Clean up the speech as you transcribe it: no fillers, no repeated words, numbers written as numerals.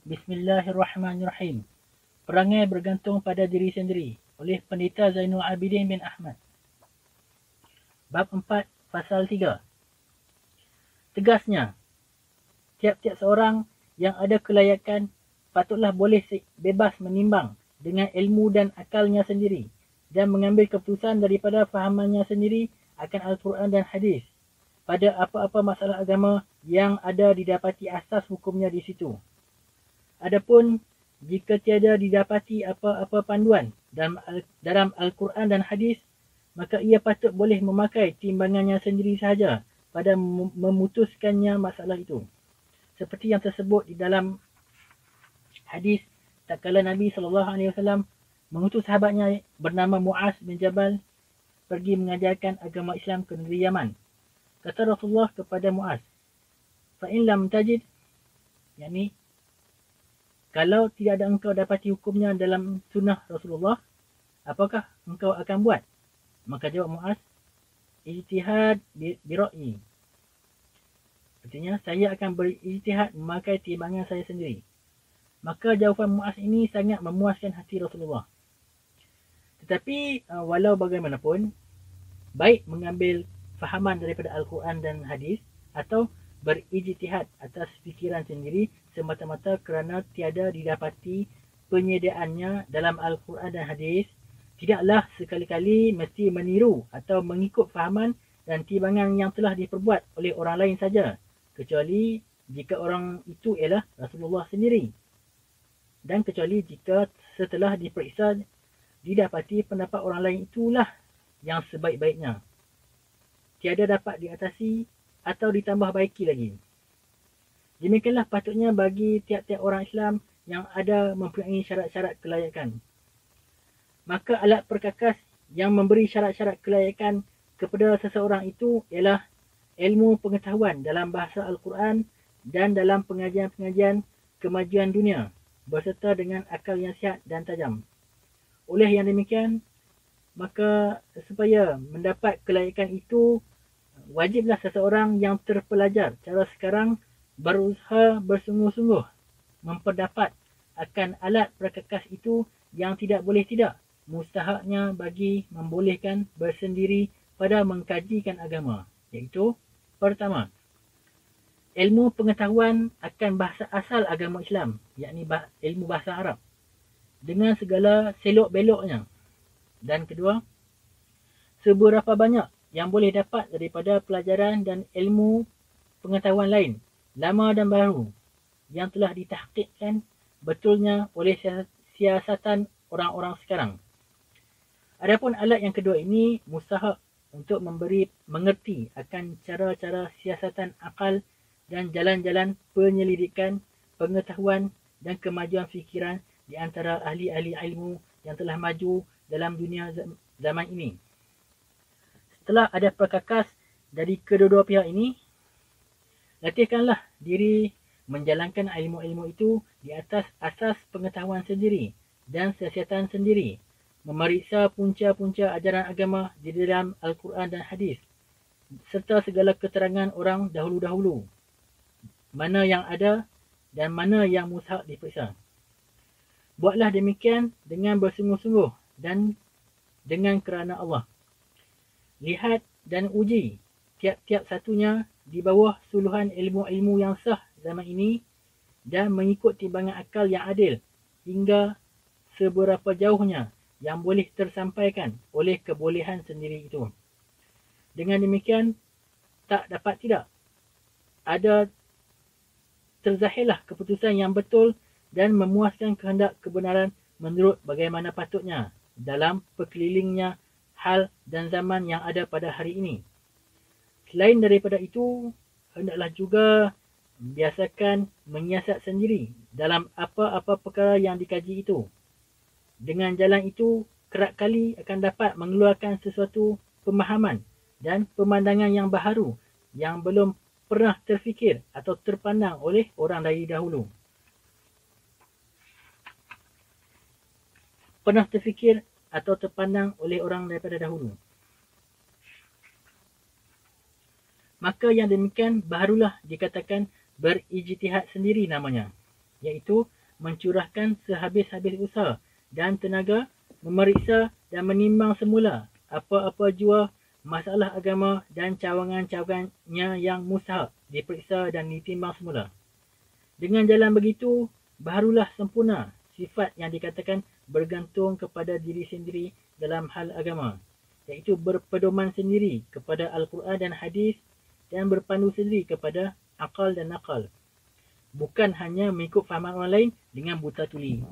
Bismillahirrahmanirrahim. Perangai bergantung pada diri sendiri oleh Pendeta Zainul Abidin bin Ahmad. Bab 4, Pasal 3. Tegasnya, tiap-tiap seorang yang ada kelayakan patutlah boleh bebas menimbang dengan ilmu dan akalnya sendiri dan mengambil keputusan daripada fahamannya sendiri akan Al-Quran dan Hadis pada apa-apa masalah agama yang ada didapati asas hukumnya di situ. Adapun jika tiada didapati apa-apa panduan dalam Al-Quran dan Hadis, maka ia patut boleh memakai timbangannya sendiri sahaja pada memutuskannya masalah itu. Seperti yang tersebut di dalam hadis tak kala Nabi SAW mengutus sahabatnya bernama Muaz bin Jabal pergi mengajarkan agama Islam ke negeri Yaman. Kata Rasulullah kepada Muaz, "Fa'in lam tajid," yakni kalau tidak ada engkau dapati hukumnya dalam sunnah Rasulullah, apakah engkau akan buat? Maka jawab Muaz, "Ijtihad bira'yi." Artinya, saya akan berijtihad memakai timbangan saya sendiri. Maka jawapan Muaz ini sangat memuaskan hati Rasulullah. Tetapi walau bagaimanapun, baik mengambil fahaman daripada Al-Quran dan Hadis atau berijtihad atas fikiran sendiri semata-mata kerana tiada didapati penyediaannya dalam Al-Quran dan Hadis, tidaklah sekali-kali mesti meniru atau mengikut fahaman dan timbangan yang telah diperbuat oleh orang lain saja, kecuali jika orang itu ialah Rasulullah sendiri, dan kecuali jika setelah diperiksa didapati pendapat orang lain itulah yang sebaik-baiknya, tiada dapat diatasi atau ditambah baiki lagi. Demikianlah patutnya bagi tiap-tiap orang Islam yang ada mempunyai syarat-syarat kelayakan. Maka alat perkakas yang memberi syarat-syarat kelayakan kepada seseorang itu ialah ilmu pengetahuan dalam bahasa Al-Quran dan dalam pengajian-pengajian kemajuan dunia berserta dengan akal yang sihat dan tajam. Oleh yang demikian, maka supaya mendapat kelayakan itu, wajiblah seseorang yang terpelajar cara sekarang berusaha bersungguh-sungguh memperdapat akan alat perkakas itu yang tidak boleh tidak mustahaknya bagi membolehkan bersendiri pada mengkajikan agama, iaitu pertama, ilmu pengetahuan akan bahasa asal agama Islam, yakni ilmu bahasa Arab dengan segala selok-beloknya. Dan kedua, seberapa banyak yang boleh dapat daripada pelajaran dan ilmu pengetahuan lain, lama dan baru, yang telah ditahqiqkan betulnya oleh siasatan orang-orang sekarang. Adapun alat yang kedua ini mustahak untuk memberi mengerti akan cara-cara siasatan akal dan jalan-jalan penyelidikan, pengetahuan dan kemajuan fikiran di antara ahli-ahli ilmu yang telah maju dalam dunia zaman ini. Setelah ada perkakas dari kedua-dua pihak ini, latihkanlah diri menjalankan ilmu-ilmu itu di atas asas pengetahuan sendiri dan siasatan sendiri, memeriksa punca-punca ajaran agama di dalam Al-Quran dan Hadis, serta segala keterangan orang dahulu-dahulu, mana yang ada dan mana yang mustahak diperiksa. Buatlah demikian dengan bersungguh-sungguh dan dengan kerana Allah. Lihat dan uji tiap-tiap satunya di bawah suluhan ilmu-ilmu yang sah zaman ini dan mengikut timbangan akal yang adil hingga seberapa jauhnya yang boleh tersampaikan oleh kebolehan sendiri itu. Dengan demikian, tak dapat tidak ada terzahirlah keputusan yang betul dan memuaskan kehendak kebenaran menurut bagaimana patutnya dalam perkelilingnya hal dan zaman yang ada pada hari ini. Selain daripada itu, hendaklah juga biasakan menyiasat sendiri dalam apa-apa perkara yang dikaji itu. Dengan jalan itu, kerap kali akan dapat mengeluarkan sesuatu pemahaman dan pemandangan yang baharu yang belum pernah terfikir atau terpandang oleh orang dari dahulu. Pernah terfikir atau terpandang oleh orang daripada dahulu. Maka yang demikian barulah dikatakan berijtihad sendiri namanya, iaitu mencurahkan sehabis-habis usaha dan tenaga, memeriksa dan menimbang semula apa-apa jua masalah agama dan cawangan-cawangannya yang mustahak diperiksa dan ditimbang semula. Dengan jalan begitu, barulah sempurna sifat yang dikatakan bergantung kepada diri sendiri dalam hal agama, iaitu berpedoman sendiri kepada Al-Quran dan Hadis dan berpandu sendiri kepada akal dan nakal. Bukan hanya mengikut fahaman orang lain dengan buta tuli.